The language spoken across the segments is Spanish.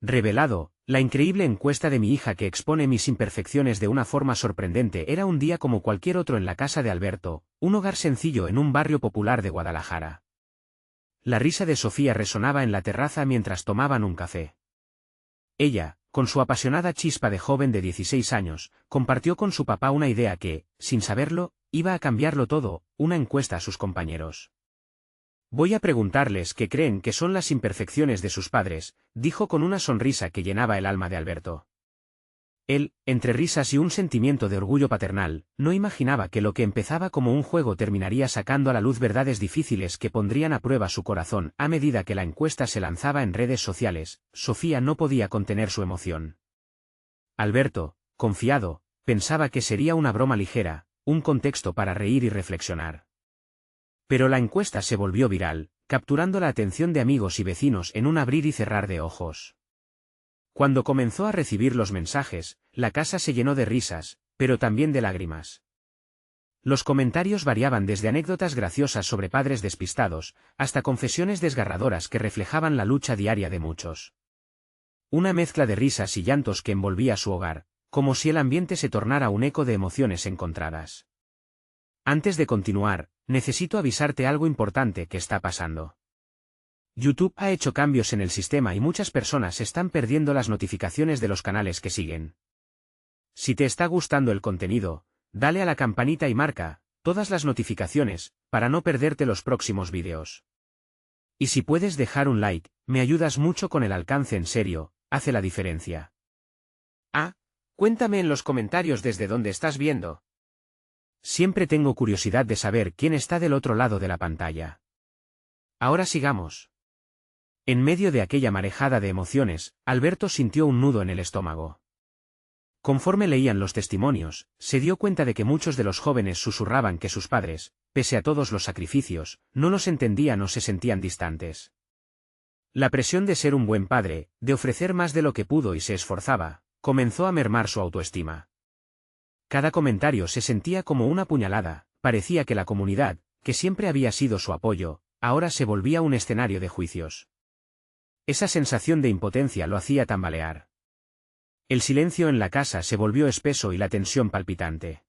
Revelado, la increíble encuesta de mi hija que expone mis imperfecciones de una forma sorprendente. Era un día como cualquier otro en la casa de Alberto, un hogar sencillo en un barrio popular de Guadalajara. La risa de Sofía resonaba en la terraza mientras tomaban un café. Ella, con su apasionada chispa de joven de 16 años, compartió con su papá una idea que, sin saberlo, iba a cambiarlo todo: una encuesta a sus compañeros. Voy a preguntarles qué creen que son las imperfecciones de sus padres, dijo con una sonrisa que llenaba el alma de Alberto. Él, entre risas y un sentimiento de orgullo paternal, no imaginaba que lo que empezaba como un juego terminaría sacando a la luz verdades difíciles que pondrían a prueba su corazón. A medida que la encuesta se lanzaba en redes sociales, Sofía no podía contener su emoción. Alberto, confiado, pensaba que sería una broma ligera, un contexto para reír y reflexionar. Pero la encuesta se volvió viral, capturando la atención de amigos y vecinos en un abrir y cerrar de ojos. Cuando comenzó a recibir los mensajes, la casa se llenó de risas, pero también de lágrimas. Los comentarios variaban desde anécdotas graciosas sobre padres despistados, hasta confesiones desgarradoras que reflejaban la lucha diaria de muchos. Una mezcla de risas y llantos que envolvía su hogar, como si el ambiente se tornara un eco de emociones encontradas. Antes de continuar, necesito avisarte algo importante que está pasando. YouTube ha hecho cambios en el sistema y muchas personas están perdiendo las notificaciones de los canales que siguen. Si te está gustando el contenido, dale a la campanita y marca todas las notificaciones, para no perderte los próximos vídeos. Y si puedes dejar un like, me ayudas mucho con el alcance. En serio, hace la diferencia. Cuéntame en los comentarios desde dónde estás viendo. Siempre tengo curiosidad de saber quién está del otro lado de la pantalla. Ahora sigamos. En medio de aquella marejada de emociones, Alberto sintió un nudo en el estómago. Conforme leían los testimonios, se dio cuenta de que muchos de los jóvenes susurraban que sus padres, pese a todos los sacrificios, no los entendían o se sentían distantes. La presión de ser un buen padre, de ofrecer más de lo que pudo y se esforzaba, comenzó a mermar su autoestima. Cada comentario se sentía como una puñalada. Parecía que la comunidad, que siempre había sido su apoyo, ahora se volvía un escenario de juicios. Esa sensación de impotencia lo hacía tambalear. El silencio en la casa se volvió espeso y la tensión palpitante.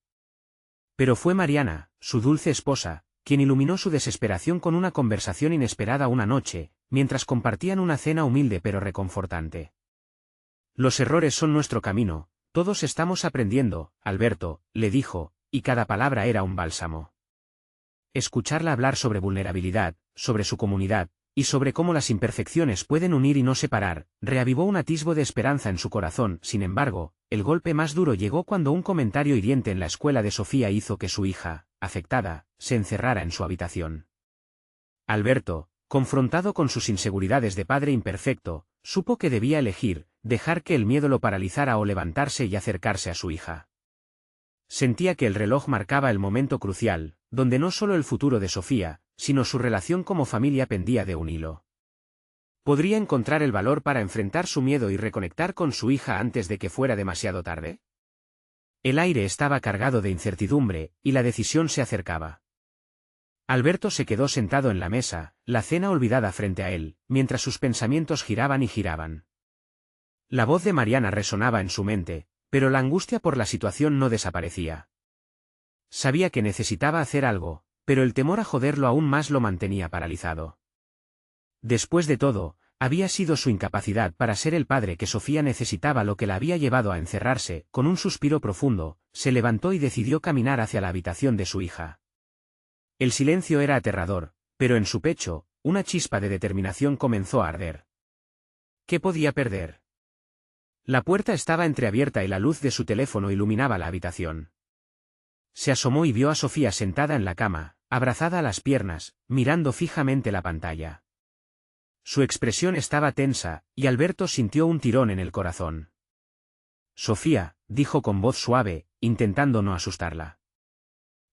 Pero fue Mariana, su dulce esposa, quien iluminó su desesperación con una conversación inesperada una noche, mientras compartían una cena humilde pero reconfortante. Los errores son nuestro camino, todos estamos aprendiendo, Alberto, le dijo, y cada palabra era un bálsamo. Escucharla hablar sobre vulnerabilidad, sobre su comunidad, y sobre cómo las imperfecciones pueden unir y no separar, reavivó un atisbo de esperanza en su corazón. Sin embargo, el golpe más duro llegó cuando un comentario hiriente en la escuela de Sofía hizo que su hija, afectada, se encerrara en su habitación. Alberto, confrontado con sus inseguridades de padre imperfecto, supo que debía elegir: dejar que el miedo lo paralizara o levantarse y acercarse a su hija. Sentía que el reloj marcaba el momento crucial, donde no solo el futuro de Sofía, sino su relación como familia pendía de un hilo. ¿Podría encontrar el valor para enfrentar su miedo y reconectar con su hija antes de que fuera demasiado tarde? El aire estaba cargado de incertidumbre, y la decisión se acercaba. Alberto se quedó sentado en la mesa, la cena olvidada frente a él, mientras sus pensamientos giraban y giraban. La voz de Mariana resonaba en su mente, pero la angustia por la situación no desaparecía. Sabía que necesitaba hacer algo, pero el temor a joderlo aún más lo mantenía paralizado. Después de todo, había sido su incapacidad para ser el padre que Sofía necesitaba lo que la había llevado a encerrarse. Con un suspiro profundo, se levantó y decidió caminar hacia la habitación de su hija. El silencio era aterrador, pero en su pecho, una chispa de determinación comenzó a arder. ¿Qué podía perder? La puerta estaba entreabierta y la luz de su teléfono iluminaba la habitación. Se asomó y vio a Sofía sentada en la cama, abrazada a las piernas, mirando fijamente la pantalla. Su expresión estaba tensa, y Alberto sintió un tirón en el corazón. «Sofía», dijo con voz suave, intentando no asustarla.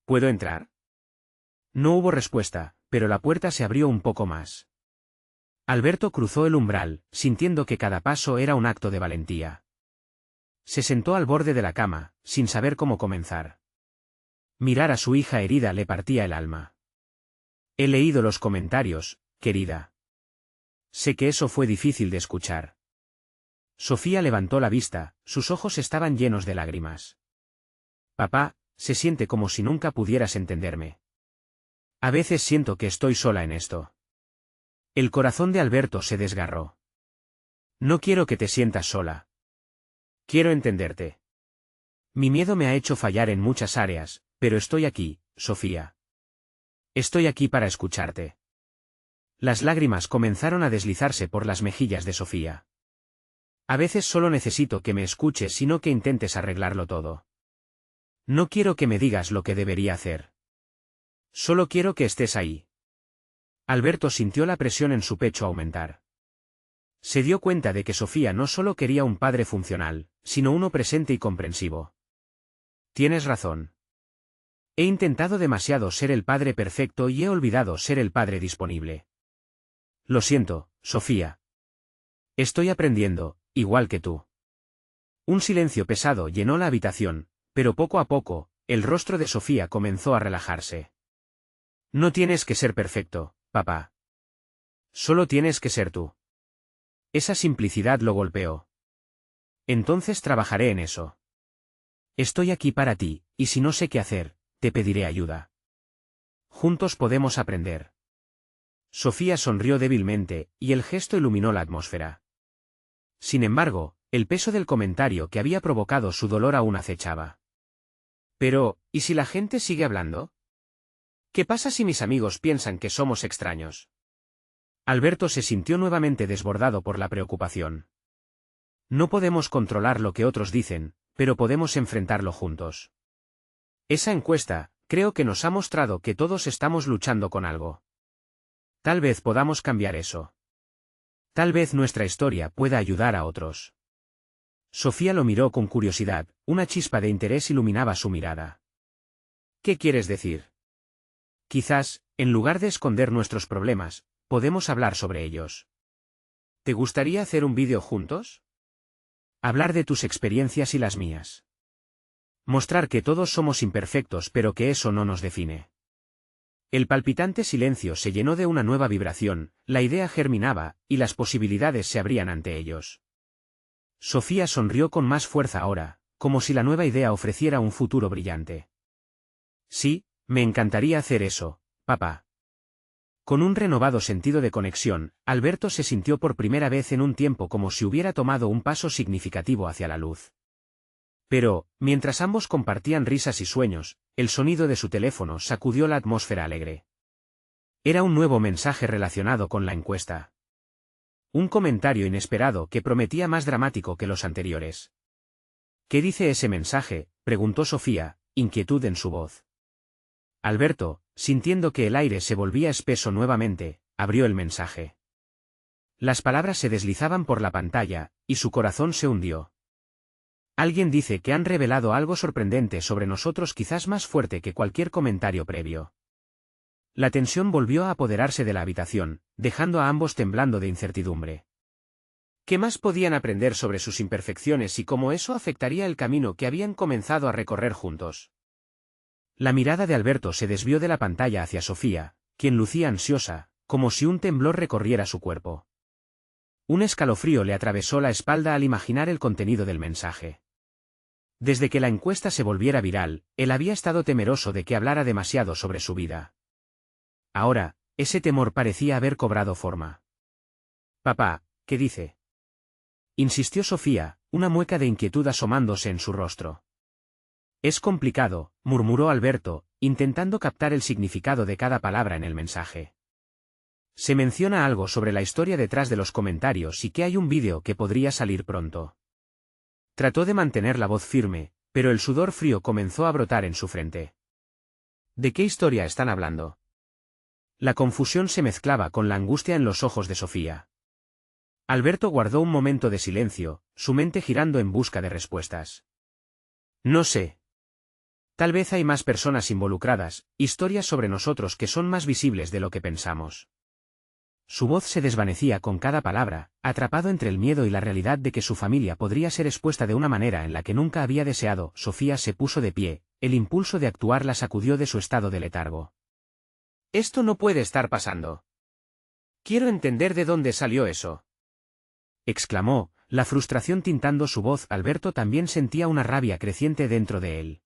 «¿Puedo entrar?» No hubo respuesta, pero la puerta se abrió un poco más. Alberto cruzó el umbral, sintiendo que cada paso era un acto de valentía. Se sentó al borde de la cama, sin saber cómo comenzar. Mirar a su hija herida le partía el alma. «He leído los comentarios, querida. Sé que eso fue difícil de escuchar. Sofía levantó la vista, sus ojos estaban llenos de lágrimas. Papá, se siente como si nunca pudieras entenderme. A veces siento que estoy sola en esto. El corazón de Alberto se desgarró. No quiero que te sientas sola. Quiero entenderte. Mi miedo me ha hecho fallar en muchas áreas, pero estoy aquí, Sofía. Estoy aquí para escucharte. Las lágrimas comenzaron a deslizarse por las mejillas de Sofía. A veces solo necesito que me escuches y no que intentes arreglarlo todo. No quiero que me digas lo que debería hacer. Solo quiero que estés ahí. Alberto sintió la presión en su pecho aumentar. Se dio cuenta de que Sofía no solo quería un padre funcional, sino uno presente y comprensivo. Tienes razón. He intentado demasiado ser el padre perfecto y he olvidado ser el padre disponible. Lo siento, Sofía. Estoy aprendiendo, igual que tú. Un silencio pesado llenó la habitación, pero poco a poco, el rostro de Sofía comenzó a relajarse. No tienes que ser perfecto, papá. Solo tienes que ser tú. Esa simplicidad lo golpeó. Entonces trabajaré en eso. Estoy aquí para ti, y si no sé qué hacer, te pediré ayuda. Juntos podemos aprender. Sofía sonrió débilmente, y el gesto iluminó la atmósfera. Sin embargo, el peso del comentario que había provocado su dolor aún acechaba. Pero, ¿y si la gente sigue hablando? ¿Qué pasa si mis amigos piensan que somos extraños? Alberto se sintió nuevamente desbordado por la preocupación. No podemos controlar lo que otros dicen, pero podemos enfrentarlo juntos. Esa encuesta, creo que nos ha mostrado que todos estamos luchando con algo. Tal vez podamos cambiar eso. Tal vez nuestra historia pueda ayudar a otros. Sofía lo miró con curiosidad, una chispa de interés iluminaba su mirada. ¿Qué quieres decir? Quizás, en lugar de esconder nuestros problemas, podemos hablar sobre ellos. ¿Te gustaría hacer un vídeo juntos? Hablar de tus experiencias y las mías. Mostrar que todos somos imperfectos pero que eso no nos define. El palpitante silencio se llenó de una nueva vibración, la idea germinaba, y las posibilidades se abrían ante ellos. Sofía sonrió con más fuerza ahora, como si la nueva idea ofreciera un futuro brillante. Sí, me encantaría hacer eso, papá. Con un renovado sentido de conexión, Alberto se sintió por primera vez en un tiempo como si hubiera tomado un paso significativo hacia la luz. Pero, mientras ambos compartían risas y sueños, el sonido de su teléfono sacudió la atmósfera alegre. Era un nuevo mensaje relacionado con la encuesta. Un comentario inesperado que prometía más dramático que los anteriores. ¿Qué dice ese mensaje?, preguntó Sofía, inquietud en su voz. Alberto, sintiendo que el aire se volvía espeso nuevamente, abrió el mensaje. Las palabras se deslizaban por la pantalla, y su corazón se hundió. Alguien dice que han revelado algo sorprendente sobre nosotros, quizás más fuerte que cualquier comentario previo. La tensión volvió a apoderarse de la habitación, dejando a ambos temblando de incertidumbre. ¿Qué más podían aprender sobre sus imperfecciones y cómo eso afectaría el camino que habían comenzado a recorrer juntos? La mirada de Alberto se desvió de la pantalla hacia Sofía, quien lucía ansiosa, como si un temblor recorriera su cuerpo. Un escalofrío le atravesó la espalda al imaginar el contenido del mensaje. Desde que la encuesta se volviera viral, él había estado temeroso de que hablara demasiado sobre su vida. Ahora, ese temor parecía haber cobrado forma. Papá, ¿qué dice? Insistió Sofía, una mueca de inquietud asomándose en su rostro. Es complicado, murmuró Alberto, intentando captar el significado de cada palabra en el mensaje. Se menciona algo sobre la historia detrás de los comentarios y que hay un vídeo que podría salir pronto. Trató de mantener la voz firme, pero el sudor frío comenzó a brotar en su frente. ¿De qué historia están hablando? La confusión se mezclaba con la angustia en los ojos de Sofía. Alberto guardó un momento de silencio, su mente girando en busca de respuestas. No sé. Tal vez hay más personas involucradas, historias sobre nosotros que son más visibles de lo que pensamos. Su voz se desvanecía con cada palabra, atrapado entre el miedo y la realidad de que su familia podría ser expuesta de una manera en la que nunca había deseado. Sofía se puso de pie, el impulso de actuar la sacudió de su estado de letargo. Esto no puede estar pasando. Quiero entender de dónde salió eso. Exclamó, la frustración tintando su voz. Alberto también sentía una rabia creciente dentro de él.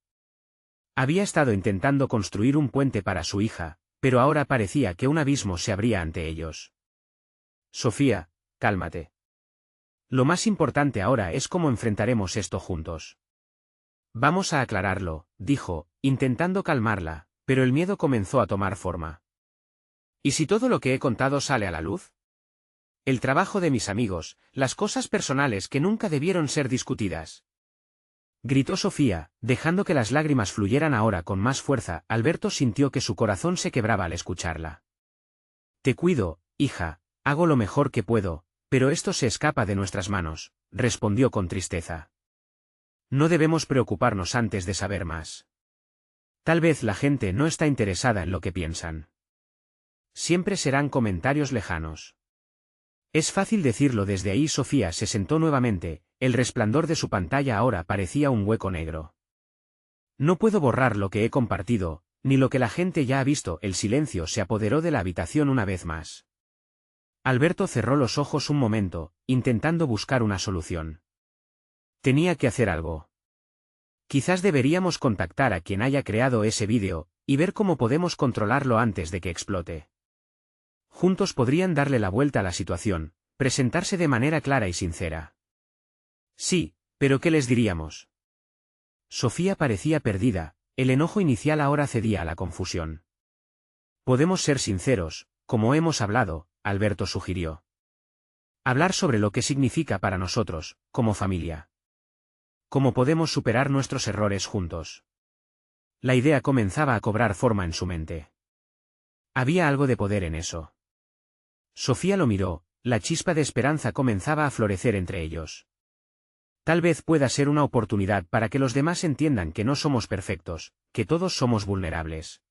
Había estado intentando construir un puente para su hija, pero ahora parecía que un abismo se abría ante ellos. Sofía, cálmate. Lo más importante ahora es cómo enfrentaremos esto juntos. Vamos a aclararlo, dijo, intentando calmarla, pero el miedo comenzó a tomar forma. ¿Y si todo lo que he contado sale a la luz? El trabajo de mis amigos, las cosas personales que nunca debieron ser discutidas. Gritó Sofía, dejando que las lágrimas fluyeran ahora con más fuerza. Alberto sintió que su corazón se quebraba al escucharla. Te cuido, hija, hago lo mejor que puedo, pero esto se escapa de nuestras manos, respondió con tristeza. No debemos preocuparnos antes de saber más. Tal vez la gente no está interesada en lo que piensan. Siempre serán comentarios lejanos. Es fácil decirlo desde ahí. Sofía se sentó nuevamente, el resplandor de su pantalla ahora parecía un hueco negro. No puedo borrar lo que he compartido, ni lo que la gente ya ha visto. El silencio se apoderó de la habitación una vez más. Alberto cerró los ojos un momento, intentando buscar una solución. Tenía que hacer algo. Quizás deberíamos contactar a quien haya creado ese vídeo, y ver cómo podemos controlarlo antes de que explote. Juntos podrían darle la vuelta a la situación, presentarse de manera clara y sincera. Sí, pero ¿qué les diríamos? Sofía parecía perdida, el enojo inicial ahora cedía a la confusión. Podemos ser sinceros, como hemos hablado, Alberto sugirió. Hablar sobre lo que significa para nosotros, como familia. ¿Cómo podemos superar nuestros errores juntos? La idea comenzaba a cobrar forma en su mente. Había algo de poder en eso. Sofía lo miró, la chispa de esperanza comenzaba a florecer entre ellos. Tal vez pueda ser una oportunidad para que los demás entiendan que no somos perfectos, que todos somos vulnerables.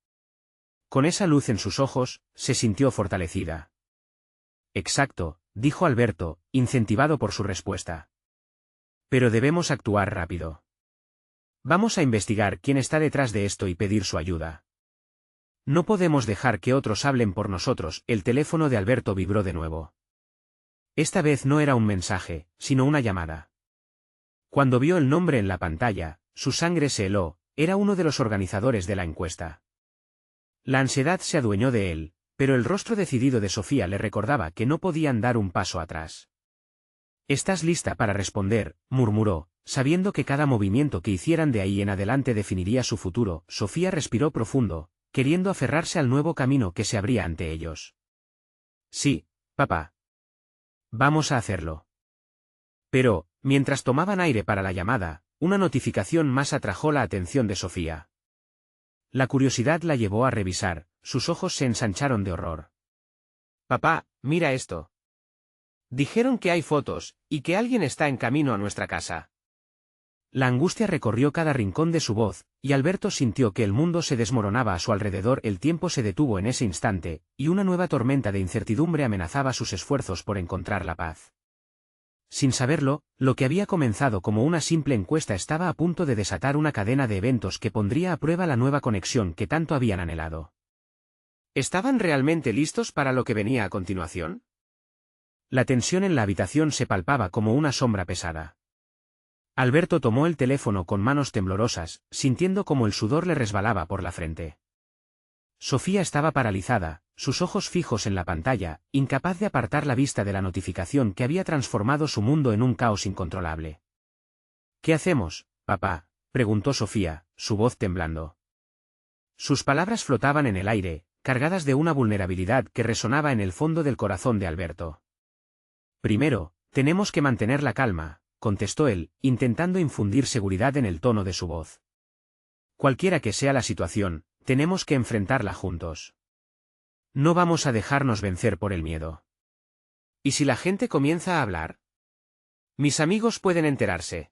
Con esa luz en sus ojos, se sintió fortalecida. Exacto, dijo Alberto, incentivado por su respuesta. Pero debemos actuar rápido. Vamos a investigar quién está detrás de esto y pedir su ayuda. No podemos dejar que otros hablen por nosotros. El teléfono de Alberto vibró de nuevo. Esta vez no era un mensaje, sino una llamada. Cuando vio el nombre en la pantalla, su sangre se heló. Era uno de los organizadores de la encuesta. La ansiedad se adueñó de él, pero el rostro decidido de Sofía le recordaba que no podían dar un paso atrás. «¿Estás lista para responder?», murmuró, sabiendo que cada movimiento que hicieran de ahí en adelante definiría su futuro. Sofía respiró profundo, queriendo aferrarse al nuevo camino que se abría ante ellos. «Sí, papá. Vamos a hacerlo». Pero, mientras tomaban aire para la llamada, una notificación más atrajo la atención de Sofía. La curiosidad la llevó a revisar, sus ojos se ensancharon de horror. «Papá, mira esto. Dijeron que hay fotos, y que alguien está en camino a nuestra casa». La angustia recorrió cada rincón de su voz, y Alberto sintió que el mundo se desmoronaba a su alrededor. El tiempo se detuvo en ese instante, y una nueva tormenta de incertidumbre amenazaba sus esfuerzos por encontrar la paz. Sin saberlo, lo que había comenzado como una simple encuesta estaba a punto de desatar una cadena de eventos que pondría a prueba la nueva conexión que tanto habían anhelado. ¿Estaban realmente listos para lo que venía a continuación? La tensión en la habitación se palpaba como una sombra pesada. Alberto tomó el teléfono con manos temblorosas, sintiendo como el sudor le resbalaba por la frente. Sofía estaba paralizada, sus ojos fijos en la pantalla, incapaz de apartar la vista de la notificación que había transformado su mundo en un caos incontrolable. «¿Qué hacemos, papá?», preguntó Sofía, su voz temblando. Sus palabras flotaban en el aire, cargadas de una vulnerabilidad que resonaba en el fondo del corazón de Alberto. «Primero, tenemos que mantener la calma», contestó él, intentando infundir seguridad en el tono de su voz. «Cualquiera que sea la situación, tenemos que enfrentarla juntos. No vamos a dejarnos vencer por el miedo». «¿Y si la gente comienza a hablar? Mis amigos pueden enterarse».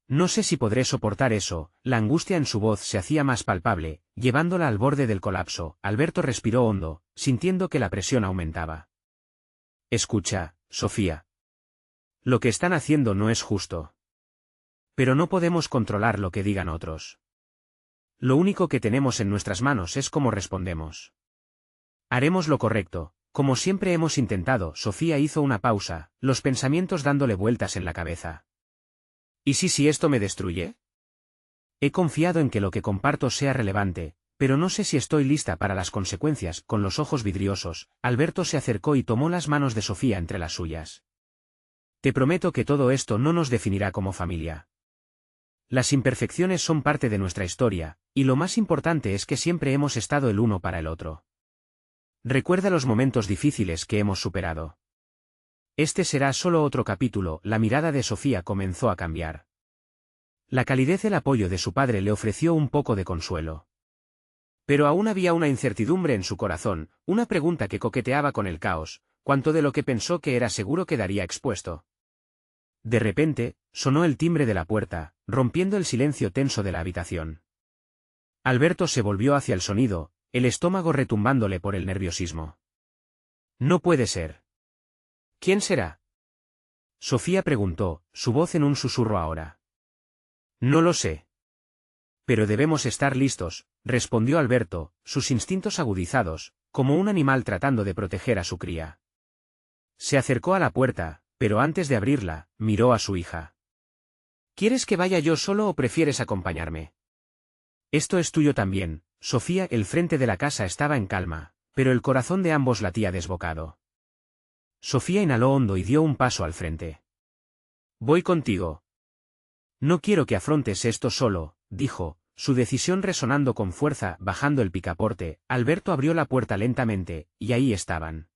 «No sé si podré soportar eso». La angustia en su voz se hacía más palpable, llevándola al borde del colapso. Alberto respiró hondo, sintiendo que la presión aumentaba. «Escucha, Sofía. Lo que están haciendo no es justo. Pero no podemos controlar lo que digan otros. Lo único que tenemos en nuestras manos es cómo respondemos. Haremos lo correcto, Como siempre hemos intentado, Sofía hizo una pausa, los pensamientos dándole vueltas en la cabeza. ¿Y si esto me destruye? He confiado en que lo que comparto sea relevante, pero no sé si estoy lista para las consecuencias. Con los ojos vidriosos, Alberto se acercó y tomó las manos de Sofía entre las suyas. Te prometo que todo esto no nos definirá como familia. Las imperfecciones son parte de nuestra historia, y lo más importante es que siempre hemos estado el uno para el otro. Recuerda los momentos difíciles que hemos superado. Este será solo otro capítulo. La mirada de Sofía comenzó a cambiar. La calidez del apoyo de su padre le ofreció un poco de consuelo. Pero aún había una incertidumbre en su corazón, una pregunta que coqueteaba con el caos: ¿cuánto de lo que pensó que era seguro quedaría expuesto? De repente, sonó el timbre de la puerta, rompiendo el silencio tenso de la habitación. Alberto se volvió hacia el sonido, el estómago retumbándole por el nerviosismo. No puede ser. ¿Quién será? Sofía preguntó, su voz en un susurro ahora. No lo sé. Pero debemos estar listos, respondió Alberto, sus instintos agudizados, como un animal tratando de proteger a su cría. Se acercó a la puerta, pero antes de abrirla, miró a su hija. ¿Quieres que vaya yo solo o prefieres acompañarme? Esto es tuyo también, Sofía. El frente de la casa estaba en calma, pero el corazón de ambos latía desbocado. Sofía inhaló hondo y dio un paso al frente. Voy contigo. No quiero que afrontes esto solo, dijo, su decisión resonando con fuerza. Bajando el picaporte, Alberto abrió la puerta lentamente, y ahí estaban.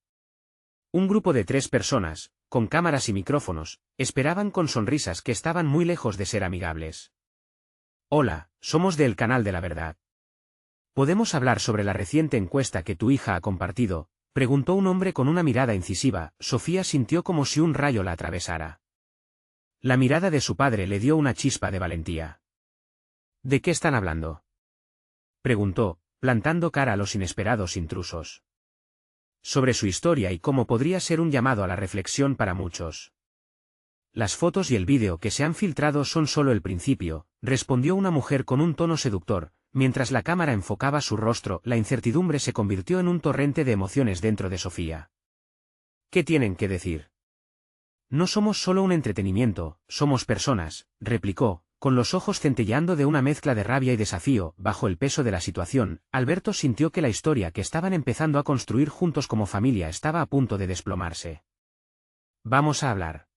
Un grupo de 3 personas, con cámaras y micrófonos, esperaban con sonrisas que estaban muy lejos de ser amigables. Hola, somos del Canal de la Verdad. ¿Podemos hablar sobre la reciente encuesta que tu hija ha compartido?, preguntó un hombre con una mirada incisiva. Sofía sintió como si un rayo la atravesara. La mirada de su padre le dio una chispa de valentía. ¿De qué están hablando?, preguntó, plantando cara a los inesperados intrusos. Sobre su historia y cómo podría ser un llamado a la reflexión para muchos. Las fotos y el vídeo que se han filtrado son solo el principio, respondió una mujer con un tono seductor, mientras la cámara enfocaba su rostro. La incertidumbre se convirtió en un torrente de emociones dentro de Sofía. ¿Qué tienen que decir? No somos solo un entretenimiento, somos personas, replicó, con los ojos centelleando de una mezcla de rabia y desafío. Bajo el peso de la situación, Alberto sintió que la historia que estaban empezando a construir juntos como familia estaba a punto de desplomarse. Vamos a hablar.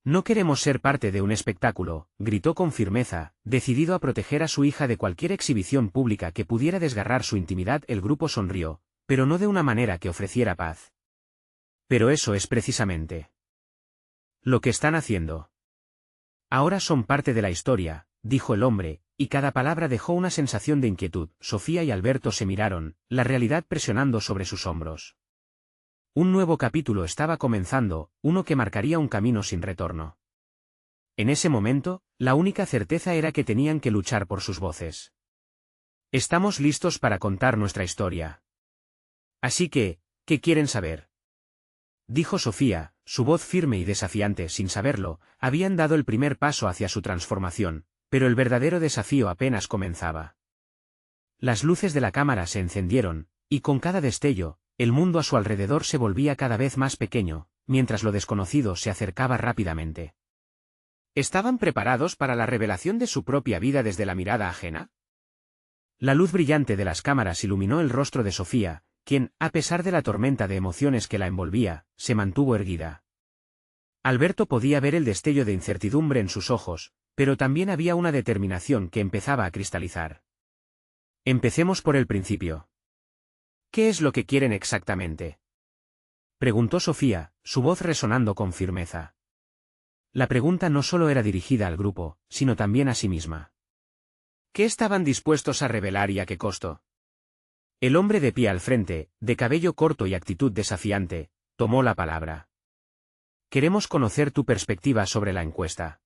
No queremos ser parte de un espectáculo, gritó con firmeza, decidido a proteger a su hija de cualquier exhibición pública que pudiera desgarrar su intimidad. El grupo sonrió, pero no de una manera que ofreciera paz. Pero eso es precisamente lo que están haciendo. Ahora son parte de la historia, dijo el hombre, y cada palabra dejó una sensación de inquietud. Sofía y Alberto se miraron, la realidad presionando sobre sus hombros. Un nuevo capítulo estaba comenzando, uno que marcaría un camino sin retorno. En ese momento, la única certeza era que tenían que luchar por sus voces. Estamos listos para contar nuestra historia. Así que, ¿qué quieren saber?, dijo Sofía, su voz firme y desafiante. Sin saberlo, habían dado el primer paso hacia su transformación, pero el verdadero desafío apenas comenzaba. Las luces de la cámara se encendieron, y con cada destello, el mundo a su alrededor se volvía cada vez más pequeño, mientras lo desconocido se acercaba rápidamente. ¿Estaban preparados para la revelación de su propia vida desde la mirada ajena? La luz brillante de las cámaras iluminó el rostro de Sofía, quien, a pesar de la tormenta de emociones que la envolvía, se mantuvo erguida. Alberto podía ver el destello de incertidumbre en sus ojos, pero también había una determinación que empezaba a cristalizar. Empecemos por el principio. ¿Qué es lo que quieren exactamente?, preguntó Sofía, su voz resonando con firmeza. La pregunta no solo era dirigida al grupo, sino también a sí misma. ¿Qué estaban dispuestos a revelar y a qué costo? El hombre de pie al frente, de cabello corto y actitud desafiante, tomó la palabra. Queremos conocer tu perspectiva sobre la encuesta.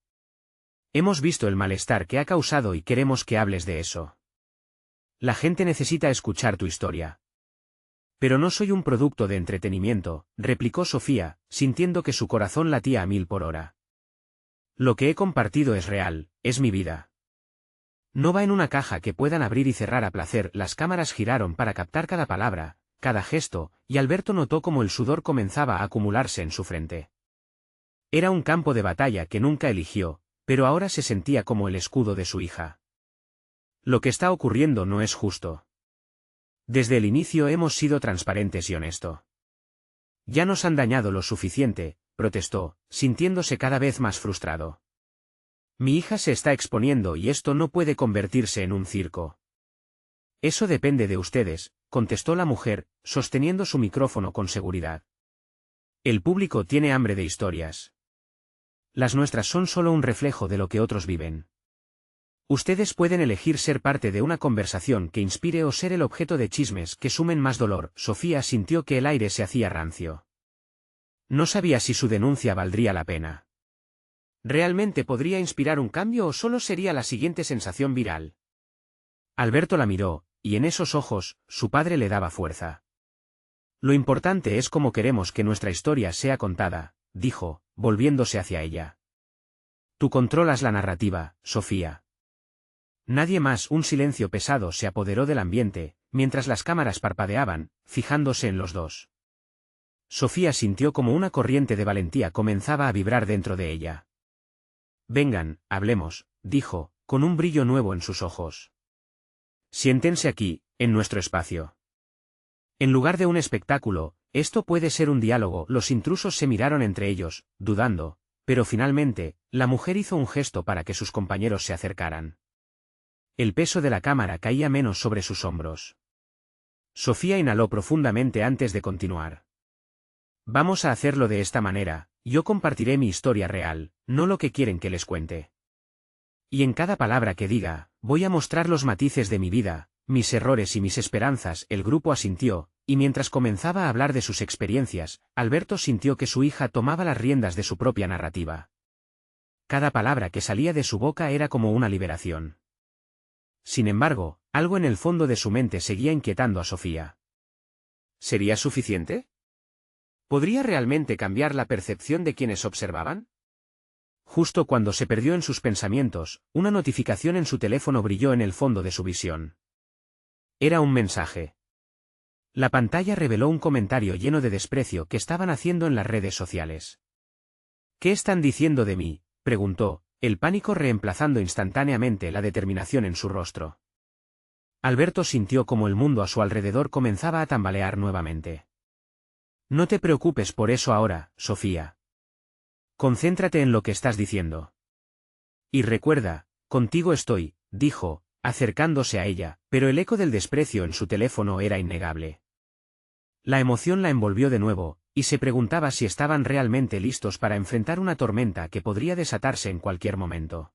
Hemos visto el malestar que ha causado y queremos que hables de eso. La gente necesita escuchar tu historia. Pero no soy un producto de entretenimiento, replicó Sofía, sintiendo que su corazón latía a 1000 por hora. Lo que he compartido es real, es mi vida. No va en una caja que puedan abrir y cerrar a placer. Las cámaras giraron para captar cada palabra, cada gesto, y Alberto notó cómo el sudor comenzaba a acumularse en su frente. Era un campo de batalla que nunca eligió, pero ahora se sentía como el escudo de su hija. Lo que está ocurriendo no es justo. Desde el inicio hemos sido transparentes y honestos. Ya nos han dañado lo suficiente, protestó, sintiéndose cada vez más frustrado. Mi hija se está exponiendo y esto no puede convertirse en un circo. Eso depende de ustedes, contestó la mujer, sosteniendo su micrófono con seguridad. El público tiene hambre de historias. Las nuestras son solo un reflejo de lo que otros viven. Ustedes pueden elegir ser parte de una conversación que inspire o ser el objeto de chismes que sumen más dolor. Sofía sintió que el aire se hacía rancio. No sabía si su denuncia valdría la pena. ¿Realmente podría inspirar un cambio o solo sería la siguiente sensación viral? Alberto la miró, y en esos ojos, su padre le daba fuerza. Lo importante es cómo queremos que nuestra historia sea contada, dijo, volviéndose hacia ella. Tú controlas la narrativa, Sofía. Nadie más. Un silencio pesado se apoderó del ambiente, mientras las cámaras parpadeaban, fijándose en los dos. Sofía sintió como una corriente de valentía comenzaba a vibrar dentro de ella. Vengan, hablemos, dijo, con un brillo nuevo en sus ojos. Siéntense aquí, en nuestro espacio. En lugar de un espectáculo, esto puede ser un diálogo. Los intrusos se miraron entre ellos, dudando, pero finalmente, la mujer hizo un gesto para que sus compañeros se acercaran. El peso de la cámara caía menos sobre sus hombros. Sofía inhaló profundamente antes de continuar. Vamos a hacerlo de esta manera, yo compartiré mi historia real, no lo que quieren que les cuente. Y en cada palabra que diga, voy a mostrar los matices de mi vida, mis errores y mis esperanzas. El grupo asintió, y mientras comenzaba a hablar de sus experiencias, Alberto sintió que su hija tomaba las riendas de su propia narrativa. Cada palabra que salía de su boca era como una liberación. Sin embargo, algo en el fondo de su mente seguía inquietando a Sofía. ¿Sería suficiente? ¿Podría realmente cambiar la percepción de quienes observaban? Justo cuando se perdió en sus pensamientos, una notificación en su teléfono brilló en el fondo de su visión. Era un mensaje. La pantalla reveló un comentario lleno de desprecio que estaban haciendo en las redes sociales. ¿Qué están diciendo de mí?, preguntó, el pánico reemplazando instantáneamente la determinación en su rostro. Alberto sintió como el mundo a su alrededor comenzaba a tambalear nuevamente. No te preocupes por eso ahora, Sofía. Concéntrate en lo que estás diciendo. Y recuerda, contigo estoy, dijo, acercándose a ella, pero el eco del desprecio en su teléfono era innegable. La emoción la envolvió de nuevo, y se preguntaba si estaban realmente listos para enfrentar una tormenta que podría desatarse en cualquier momento.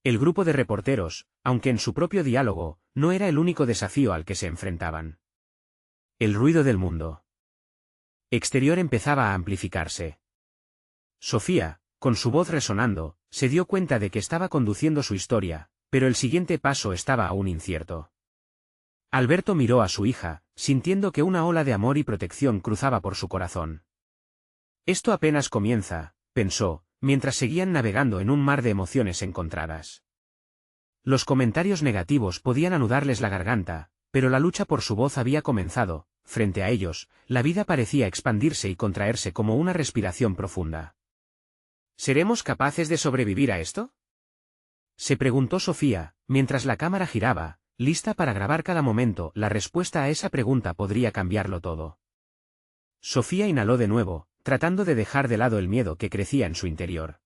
El grupo de reporteros, aunque en su propio diálogo, no era el único desafío al que se enfrentaban. El ruido del mundo exterior empezaba a amplificarse. Sofía, con su voz resonando, se dio cuenta de que estaba conduciendo su historia, pero el siguiente paso estaba aún incierto. Alberto miró a su hija, sintiendo que una ola de amor y protección cruzaba por su corazón. Esto apenas comienza, pensó, mientras seguían navegando en un mar de emociones encontradas. Los comentarios negativos podían anudarles la garganta, pero la lucha por su voz había comenzado. Frente a ellos, la vida parecía expandirse y contraerse como una respiración profunda. ¿Seremos capaces de sobrevivir a esto?, se preguntó Sofía, mientras la cámara giraba, lista para grabar cada momento. La respuesta a esa pregunta podría cambiarlo todo. Sofía inhaló de nuevo, tratando de dejar de lado el miedo que crecía en su interior.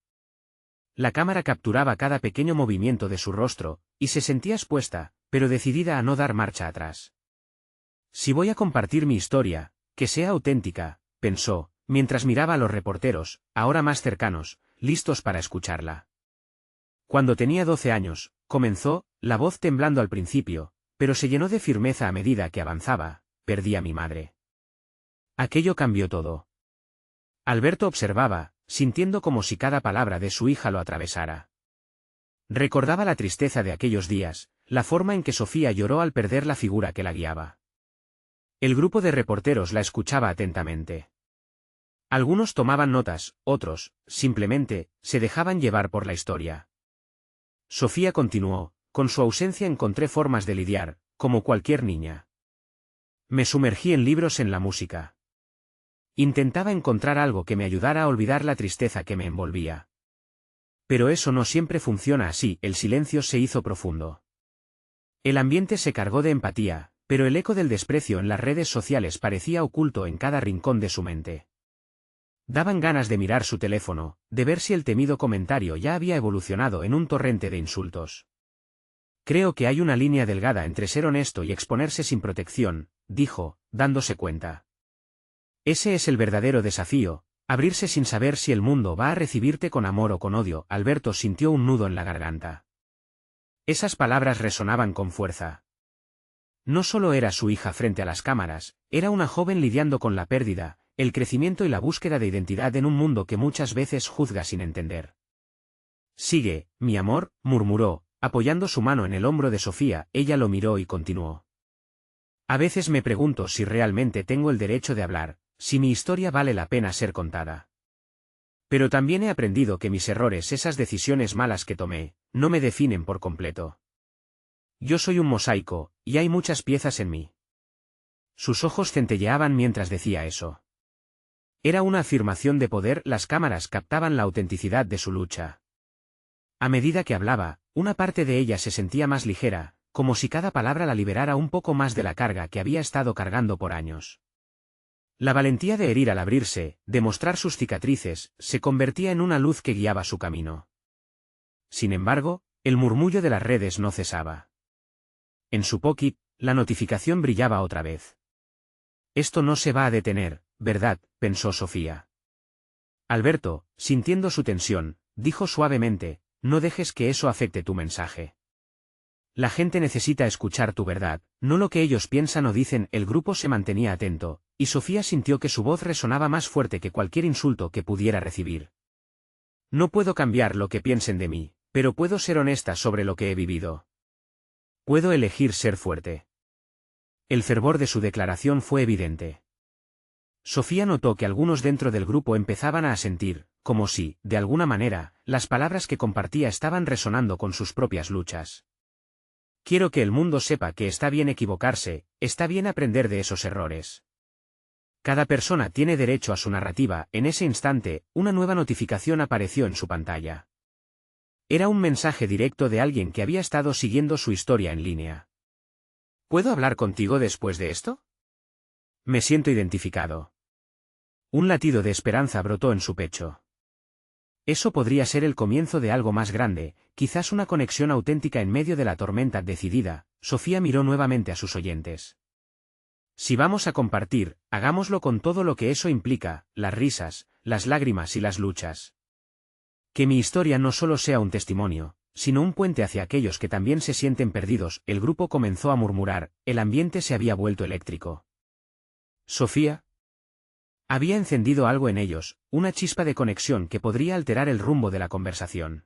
La cámara capturaba cada pequeño movimiento de su rostro, y se sentía expuesta, pero decidida a no dar marcha atrás. Si voy a compartir mi historia, que sea auténtica, pensó, mientras miraba a los reporteros, ahora más cercanos, listos para escucharla. Cuando tenía 12 años, comenzó, la voz temblando al principio, pero se llenó de firmeza a medida que avanzaba. Perdí a mi madre. Aquello cambió todo. Alberto observaba, sintiendo como si cada palabra de su hija lo atravesara. Recordaba la tristeza de aquellos días, la forma en que Sofía lloró al perder la figura que la guiaba. El grupo de reporteros la escuchaba atentamente. Algunos tomaban notas, otros, simplemente, se dejaban llevar por la historia. Sofía continuó, con su ausencia encontré formas de lidiar, como cualquier niña. Me sumergí en libros, en la música. Intentaba encontrar algo que me ayudara a olvidar la tristeza que me envolvía. Pero eso no siempre funciona así. El silencio se hizo profundo. El ambiente se cargó de empatía, pero el eco del desprecio en las redes sociales parecía oculto en cada rincón de su mente. Daban ganas de mirar su teléfono, de ver si el temido comentario ya había evolucionado en un torrente de insultos. Creo que hay una línea delgada entre ser honesto y exponerse sin protección, dijo, dándose cuenta. Ese es el verdadero desafío, abrirse sin saber si el mundo va a recibirte con amor o con odio. Alberto sintió un nudo en la garganta. Esas palabras resonaban con fuerza. No solo era su hija frente a las cámaras, era una joven lidiando con la pérdida, el crecimiento y la búsqueda de identidad en un mundo que muchas veces juzga sin entender. Sigue, mi amor, murmuró, apoyando su mano en el hombro de Sofía. Ella lo miró y continuó. A veces me pregunto si realmente tengo el derecho de hablar, si mi historia vale la pena ser contada. Pero también he aprendido que mis errores, esas decisiones malas que tomé, no me definen por completo. Yo soy un mosaico, y hay muchas piezas en mí. Sus ojos centelleaban mientras decía eso. Era una afirmación de poder. Las cámaras captaban la autenticidad de su lucha. A medida que hablaba, una parte de ella se sentía más ligera, como si cada palabra la liberara un poco más de la carga que había estado cargando por años. La valentía de herir al abrirse, de mostrar sus cicatrices, se convertía en una luz que guiaba su camino. Sin embargo, el murmullo de las redes no cesaba. En su pocket, la notificación brillaba otra vez. Esto no se va a detener, ¿verdad?, pensó Sofía. Alberto, sintiendo su tensión, dijo suavemente, no dejes que eso afecte tu mensaje. La gente necesita escuchar tu verdad, no lo que ellos piensan o dicen. El grupo se mantenía atento, y Sofía sintió que su voz resonaba más fuerte que cualquier insulto que pudiera recibir. No puedo cambiar lo que piensen de mí, pero puedo ser honesta sobre lo que he vivido. Puedo elegir ser fuerte. El fervor de su declaración fue evidente. Sofía notó que algunos dentro del grupo empezaban a asentir, como si, de alguna manera, las palabras que compartía estaban resonando con sus propias luchas. Quiero que el mundo sepa que está bien equivocarse, está bien aprender de esos errores. Cada persona tiene derecho a su narrativa. En ese instante, una nueva notificación apareció en su pantalla. Era un mensaje directo de alguien que había estado siguiendo su historia en línea. ¿Puedo hablar contigo después de esto? Me siento identificado. Un latido de esperanza brotó en su pecho. Eso podría ser el comienzo de algo más grande, quizás una conexión auténtica en medio de la tormenta. Decidida, Sofía miró nuevamente a sus oyentes. Si vamos a compartir, hagámoslo con todo lo que eso implica, las risas, las lágrimas y las luchas. Que mi historia no solo sea un testimonio, sino un puente hacia aquellos que también se sienten perdidos. El grupo comenzó a murmurar, el ambiente se había vuelto eléctrico. Sofía había encendido algo en ellos, una chispa de conexión que podría alterar el rumbo de la conversación.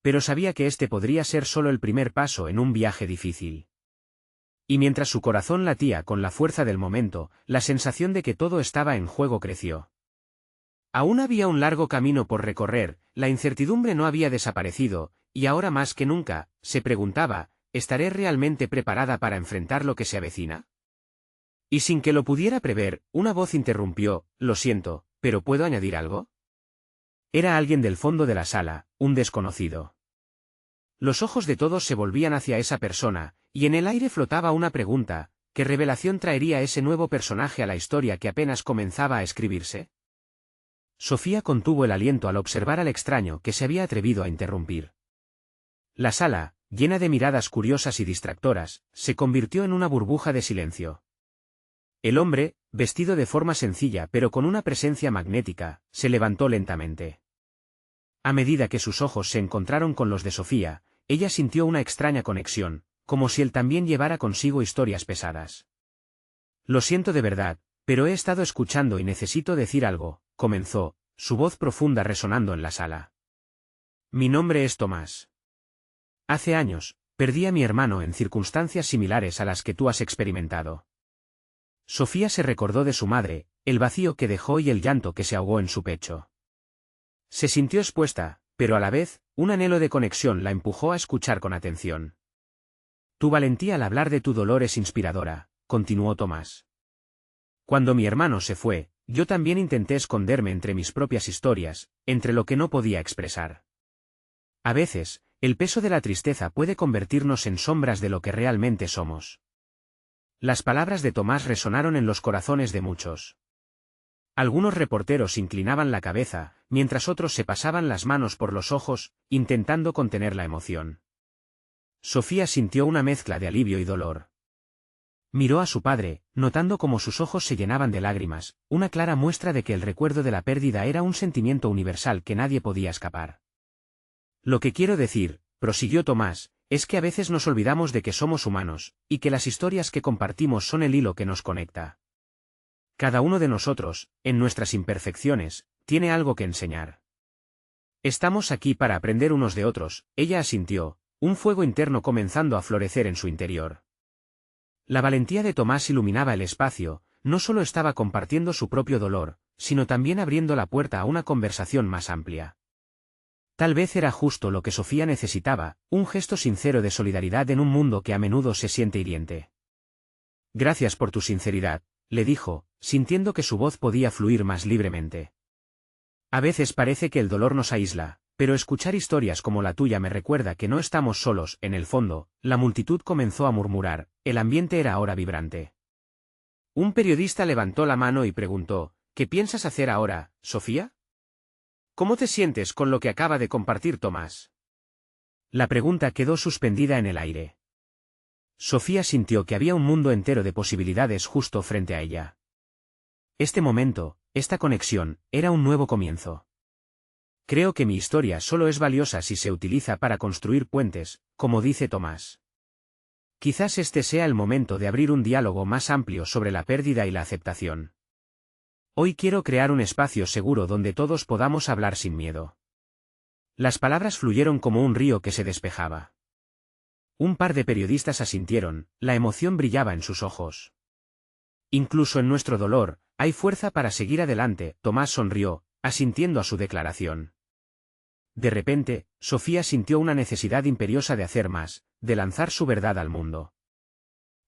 Pero sabía que este podría ser solo el primer paso en un viaje difícil. Y mientras su corazón latía con la fuerza del momento, la sensación de que todo estaba en juego creció. Aún había un largo camino por recorrer, la incertidumbre no había desaparecido, y ahora más que nunca, se preguntaba, ¿estaré realmente preparada para enfrentar lo que se avecina? Y sin que lo pudiera prever, una voz interrumpió, lo siento, ¿pero puedo añadir algo? Era alguien del fondo de la sala, un desconocido. Los ojos de todos se volvían hacia esa persona, y en el aire flotaba una pregunta, ¿qué revelación traería ese nuevo personaje a la historia que apenas comenzaba a escribirse? Sofía contuvo el aliento al observar al extraño que se había atrevido a interrumpir. La sala, llena de miradas curiosas y distractoras, se convirtió en una burbuja de silencio. El hombre, vestido de forma sencilla pero con una presencia magnética, se levantó lentamente. A medida que sus ojos se encontraron con los de Sofía, ella sintió una extraña conexión, como si él también llevara consigo historias pesadas. Lo siento de verdad, pero he estado escuchando y necesito decir algo, comenzó, su voz profunda resonando en la sala. Mi nombre es Tomás. Hace años, perdí a mi hermano en circunstancias similares a las que tú has experimentado. Sofía se recordó de su madre, el vacío que dejó y el llanto que se ahogó en su pecho. Se sintió expuesta, pero a la vez, un anhelo de conexión la empujó a escuchar con atención. Tu valentía al hablar de tu dolor es inspiradora, continuó Tomás. Cuando mi hermano se fue, yo también intenté esconderme entre mis propias historias, entre lo que no podía expresar. A veces, el peso de la tristeza puede convertirnos en sombras de lo que realmente somos. Las palabras de Tomás resonaron en los corazones de muchos. Algunos reporteros inclinaban la cabeza, mientras otros se pasaban las manos por los ojos, intentando contener la emoción. Sofía sintió una mezcla de alivio y dolor. Miró a su padre, notando cómo sus ojos se llenaban de lágrimas, una clara muestra de que el recuerdo de la pérdida era un sentimiento universal que nadie podía escapar. Lo que quiero decir, prosiguió Tomás, es que a veces nos olvidamos de que somos humanos, y que las historias que compartimos son el hilo que nos conecta. Cada uno de nosotros, en nuestras imperfecciones, tiene algo que enseñar. Estamos aquí para aprender unos de otros, ella asintió, un fuego interno comenzando a florecer en su interior. La valentía de Tomás iluminaba el espacio, no solo estaba compartiendo su propio dolor, sino también abriendo la puerta a una conversación más amplia. Tal vez era justo lo que Sofía necesitaba, un gesto sincero de solidaridad en un mundo que a menudo se siente hiriente. Gracias por tu sinceridad, le dijo, sintiendo que su voz podía fluir más libremente. A veces parece que el dolor nos aísla, pero escuchar historias como la tuya me recuerda que no estamos solos. En el fondo, la multitud comenzó a murmurar, el ambiente era ahora vibrante. Un periodista levantó la mano y preguntó, ¿qué piensas hacer ahora, Sofía? ¿Cómo te sientes con lo que acaba de compartir Tomás? La pregunta quedó suspendida en el aire. Sofía sintió que había un mundo entero de posibilidades justo frente a ella. Este momento, esta conexión, era un nuevo comienzo. Creo que mi historia solo es valiosa si se utiliza para construir puentes, como dice Tomás. Quizás este sea el momento de abrir un diálogo más amplio sobre la pérdida y la aceptación. Hoy quiero crear un espacio seguro donde todos podamos hablar sin miedo. Las palabras fluyeron como un río que se despejaba. Un par de periodistas asintieron, la emoción brillaba en sus ojos. Incluso en nuestro dolor, hay fuerza para seguir adelante. Tomás sonrió, asintiendo a su declaración. De repente, Sofía sintió una necesidad imperiosa de hacer más, de lanzar su verdad al mundo.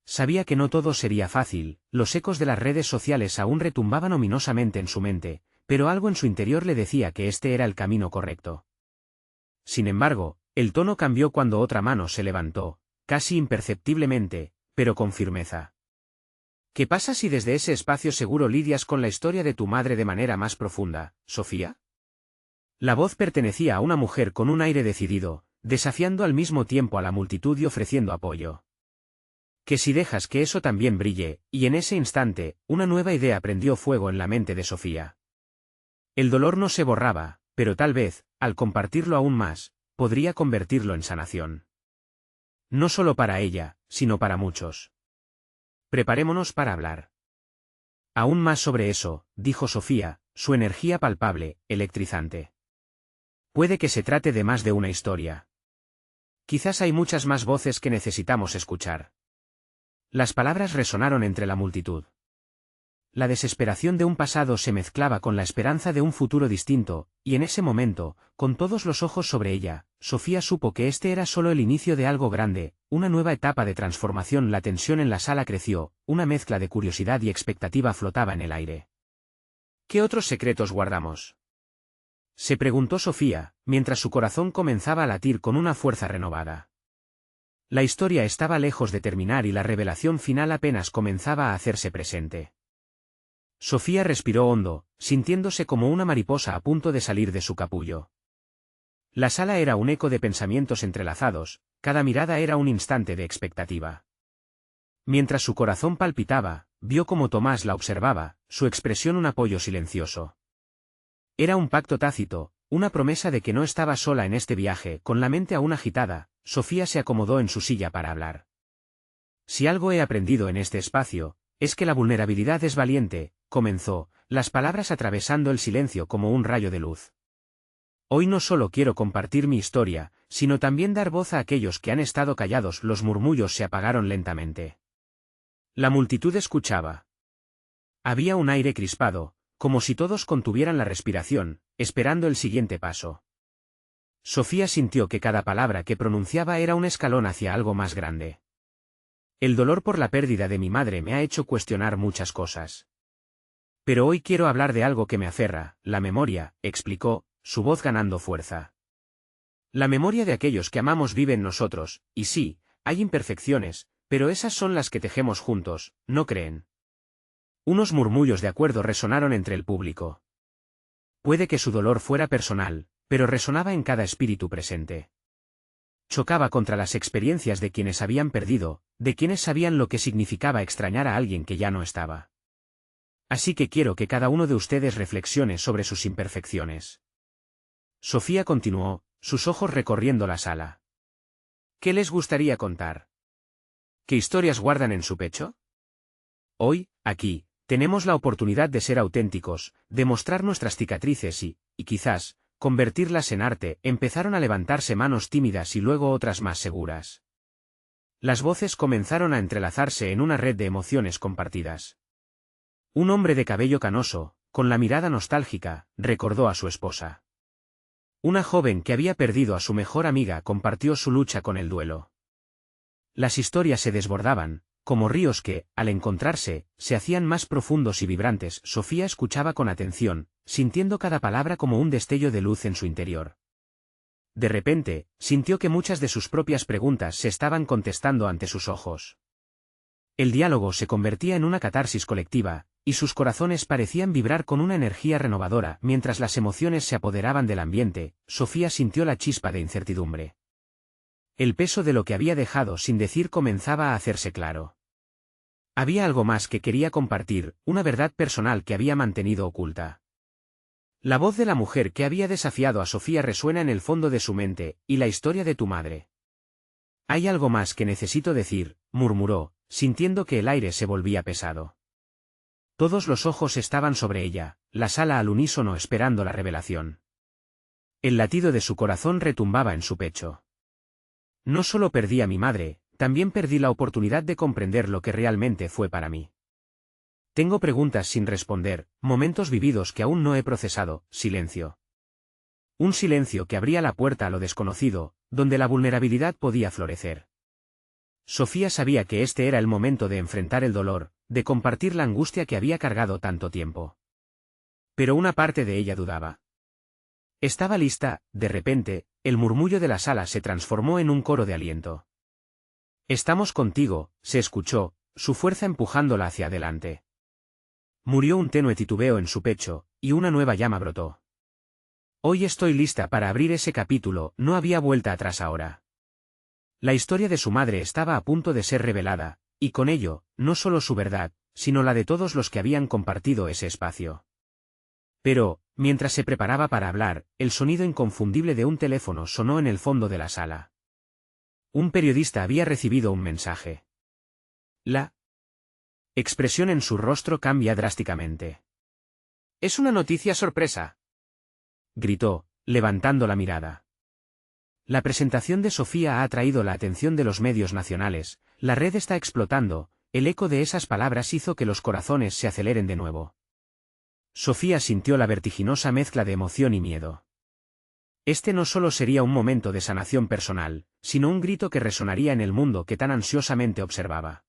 Sabía que no todo sería fácil, los ecos de las redes sociales aún retumbaban ominosamente en su mente, pero algo en su interior le decía que este era el camino correcto. Sin embargo, el tono cambió cuando otra mano se levantó, casi imperceptiblemente, pero con firmeza. ¿Qué pasa si desde ese espacio seguro lidias con la historia de tu madre de manera más profunda, Sofía? La voz pertenecía a una mujer con un aire decidido, desafiando al mismo tiempo a la multitud y ofreciendo apoyo. Que si dejas que eso también brille, y en ese instante, una nueva idea prendió fuego en la mente de Sofía. El dolor no se borraba, pero tal vez, al compartirlo aún más, podría convertirlo en sanación. No solo para ella, sino para muchos. Preparémonos para hablar. Aún más sobre eso, dijo Sofía, su energía palpable, electrizante. Puede que se trate de más de una historia. Quizás hay muchas más voces que necesitamos escuchar. Las palabras resonaron entre la multitud. La desesperación de un pasado se mezclaba con la esperanza de un futuro distinto, y en ese momento, con todos los ojos sobre ella, Sofía supo que este era solo el inicio de algo grande, una nueva etapa de transformación. La tensión en la sala creció, una mezcla de curiosidad y expectativa flotaba en el aire. ¿Qué otros secretos guardamos?, se preguntó Sofía, mientras su corazón comenzaba a latir con una fuerza renovada. La historia estaba lejos de terminar y la revelación final apenas comenzaba a hacerse presente. Sofía respiró hondo, sintiéndose como una mariposa a punto de salir de su capullo. La sala era un eco de pensamientos entrelazados, cada mirada era un instante de expectativa. Mientras su corazón palpitaba, vio cómo Tomás la observaba, su expresión un apoyo silencioso. Era un pacto tácito, una promesa de que no estaba sola en este viaje. Con la mente aún agitada, Sofía se acomodó en su silla para hablar. Si algo he aprendido en este espacio, es que la vulnerabilidad es valiente, comenzó, las palabras atravesando el silencio como un rayo de luz. Hoy no solo quiero compartir mi historia, sino también dar voz a aquellos que han estado callados. Los murmullos se apagaron lentamente. La multitud escuchaba. Había un aire crispado, como si todos contuvieran la respiración, esperando el siguiente paso. Sofía sintió que cada palabra que pronunciaba era un escalón hacia algo más grande. El dolor por la pérdida de mi madre me ha hecho cuestionar muchas cosas. Pero hoy quiero hablar de algo que me aferra, la memoria, explicó, su voz ganando fuerza. La memoria de aquellos que amamos vive en nosotros, y sí, hay imperfecciones, pero esas son las que tejemos juntos, ¿no creen? Unos murmullos de acuerdo resonaron entre el público. Puede que su dolor fuera personal, pero resonaba en cada espíritu presente. Chocaba contra las experiencias de quienes habían perdido, de quienes sabían lo que significaba extrañar a alguien que ya no estaba. Así que quiero que cada uno de ustedes reflexione sobre sus imperfecciones. Sofía continuó, sus ojos recorriendo la sala. ¿Qué les gustaría contar? ¿Qué historias guardan en su pecho? Hoy, aquí, tenemos la oportunidad de ser auténticos, de mostrar nuestras cicatrices y quizás, convertirlas en arte. Empezaron a levantarse manos tímidas y luego otras más seguras. Las voces comenzaron a entrelazarse en una red de emociones compartidas. Un hombre de cabello canoso, con la mirada nostálgica, recordó a su esposa. Una joven que había perdido a su mejor amiga compartió su lucha con el duelo. Las historias se desbordaban, como ríos que, al encontrarse, se hacían más profundos y vibrantes. Sofía escuchaba con atención, sintiendo cada palabra como un destello de luz en su interior. De repente, sintió que muchas de sus propias preguntas se estaban contestando ante sus ojos. El diálogo se convertía en una catarsis colectiva, y sus corazones parecían vibrar con una energía renovadora. Mientras las emociones se apoderaban del ambiente, Sofía sintió la chispa de incertidumbre. El peso de lo que había dejado sin decir comenzaba a hacerse claro. Había algo más que quería compartir, una verdad personal que había mantenido oculta. La voz de la mujer que había desafiado a Sofía resuena en el fondo de su mente, y la historia de tu madre. Hay algo más que necesito decir, murmuró, sintiendo que el aire se volvía pesado. Todos los ojos estaban sobre ella, la sala al unísono esperando la revelación. El latido de su corazón retumbaba en su pecho. No solo perdí a mi madre, también perdí la oportunidad de comprender lo que realmente fue para mí. Tengo preguntas sin responder, momentos vividos que aún no he procesado, silencio. Un silencio que abría la puerta a lo desconocido, donde la vulnerabilidad podía florecer. Sofía sabía que este era el momento de enfrentar el dolor, de compartir la angustia que había cargado tanto tiempo. Pero una parte de ella dudaba. Estaba lista. De repente, el murmullo de la sala se transformó en un coro de aliento. Estamos contigo, se escuchó, su fuerza empujándola hacia adelante. Murió un tenue titubeo en su pecho, y una nueva llama brotó. Hoy estoy lista para abrir ese capítulo. No había vuelta atrás ahora. La historia de su madre estaba a punto de ser revelada, y con ello, no solo su verdad, sino la de todos los que habían compartido ese espacio. Pero, mientras se preparaba para hablar, el sonido inconfundible de un teléfono sonó en el fondo de la sala. Un periodista había recibido un mensaje. La expresión en su rostro cambia drásticamente. «Es una noticia sorpresa», gritó, levantando la mirada. La presentación de Sofía ha atraído la atención de los medios nacionales, la red está explotando. El eco de esas palabras hizo que los corazones se aceleren de nuevo. Sofía sintió la vertiginosa mezcla de emoción y miedo. Este no solo sería un momento de sanación personal, sino un grito que resonaría en el mundo que tan ansiosamente observaba.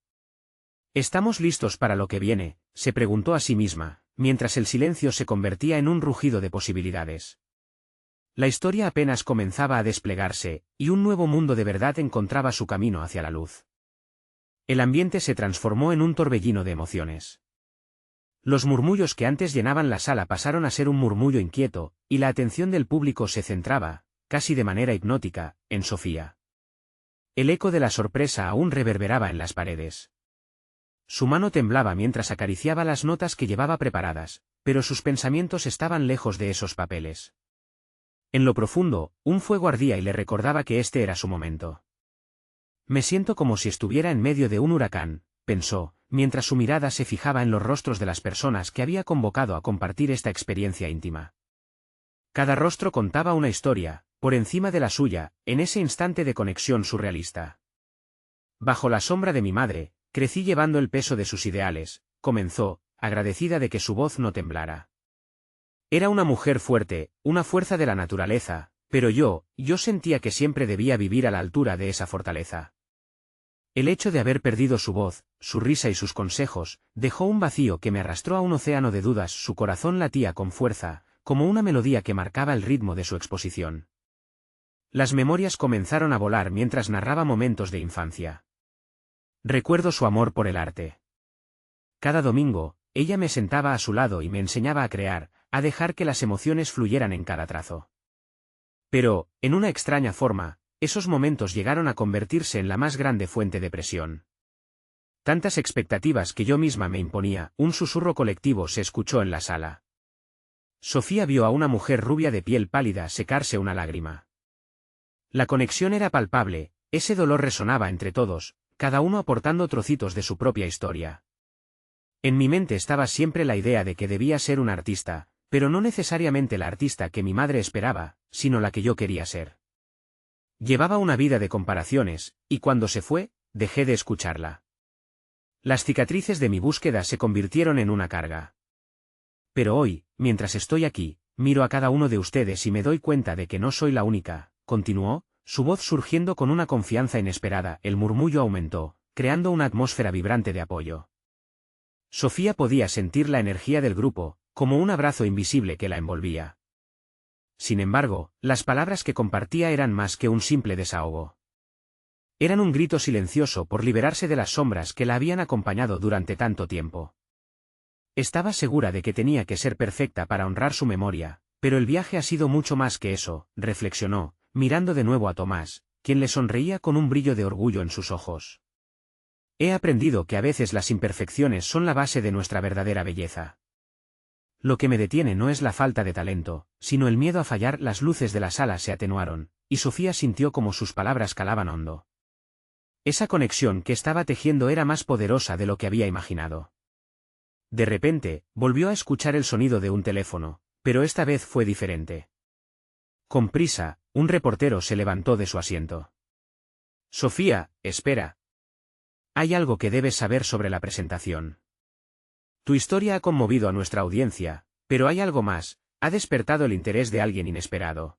¿Estamos listos para lo que viene?, se preguntó a sí misma, mientras el silencio se convertía en un rugido de posibilidades. La historia apenas comenzaba a desplegarse, y un nuevo mundo de verdad encontraba su camino hacia la luz. El ambiente se transformó en un torbellino de emociones. Los murmullos que antes llenaban la sala pasaron a ser un murmullo inquieto, y la atención del público se centraba, casi de manera hipnótica, en Sofía. El eco de la sorpresa aún reverberaba en las paredes. Su mano temblaba mientras acariciaba las notas que llevaba preparadas, pero sus pensamientos estaban lejos de esos papeles. En lo profundo, un fuego ardía y le recordaba que este era su momento. Me siento como si estuviera en medio de un huracán, pensó, mientras su mirada se fijaba en los rostros de las personas que había convocado a compartir esta experiencia íntima. Cada rostro contaba una historia, por encima de la suya, en ese instante de conexión surrealista. Bajo la sombra de mi madre, crecí llevando el peso de sus ideales, comenzó, agradecida de que su voz no temblara. Era una mujer fuerte, una fuerza de la naturaleza, pero yo sentía que siempre debía vivir a la altura de esa fortaleza. El hecho de haber perdido su voz, su risa y sus consejos, dejó un vacío que me arrastró a un océano de dudas. Su corazón latía con fuerza, como una melodía que marcaba el ritmo de su exposición. Las memorias comenzaron a volar mientras narraba momentos de infancia. Recuerdo su amor por el arte. Cada domingo, ella me sentaba a su lado y me enseñaba a crear, a dejar que las emociones fluyeran en cada trazo. Pero, en una extraña forma, esos momentos llegaron a convertirse en la más grande fuente de presión. Tantas expectativas que yo misma me imponía. Un susurro colectivo se escuchó en la sala. Sofía vio a una mujer rubia de piel pálida secarse una lágrima. La conexión era palpable, ese dolor resonaba entre todos, cada uno aportando trocitos de su propia historia. En mi mente estaba siempre la idea de que debía ser un artista, pero no necesariamente la artista que mi madre esperaba, sino la que yo quería ser. Llevaba una vida de comparaciones, y cuando se fue, dejé de escucharla. Las cicatrices de mi búsqueda se convirtieron en una carga. Pero hoy, mientras estoy aquí, miro a cada uno de ustedes y me doy cuenta de que no soy la única, continuó, su voz surgiendo con una confianza inesperada. El murmullo aumentó, creando una atmósfera vibrante de apoyo. Sofía podía sentir la energía del grupo, como un abrazo invisible que la envolvía. Sin embargo, las palabras que compartía eran más que un simple desahogo. Eran un grito silencioso por liberarse de las sombras que la habían acompañado durante tanto tiempo. Estaba segura de que tenía que ser perfecta para honrar su memoria, pero el viaje ha sido mucho más que eso, reflexionó, mirando de nuevo a Tomás, quien le sonreía con un brillo de orgullo en sus ojos. He aprendido que a veces las imperfecciones son la base de nuestra verdadera belleza. Lo que me detiene no es la falta de talento, sino el miedo a fallar. Las luces de la sala se atenuaron, y Sofía sintió como sus palabras calaban hondo. Esa conexión que estaba tejiendo era más poderosa de lo que había imaginado. De repente, volvió a escuchar el sonido de un teléfono, pero esta vez fue diferente. Con prisa, un reportero se levantó de su asiento. Sofía, espera. Hay algo que debes saber sobre la presentación. Tu historia ha conmovido a nuestra audiencia, pero hay algo más, ha despertado el interés de alguien inesperado.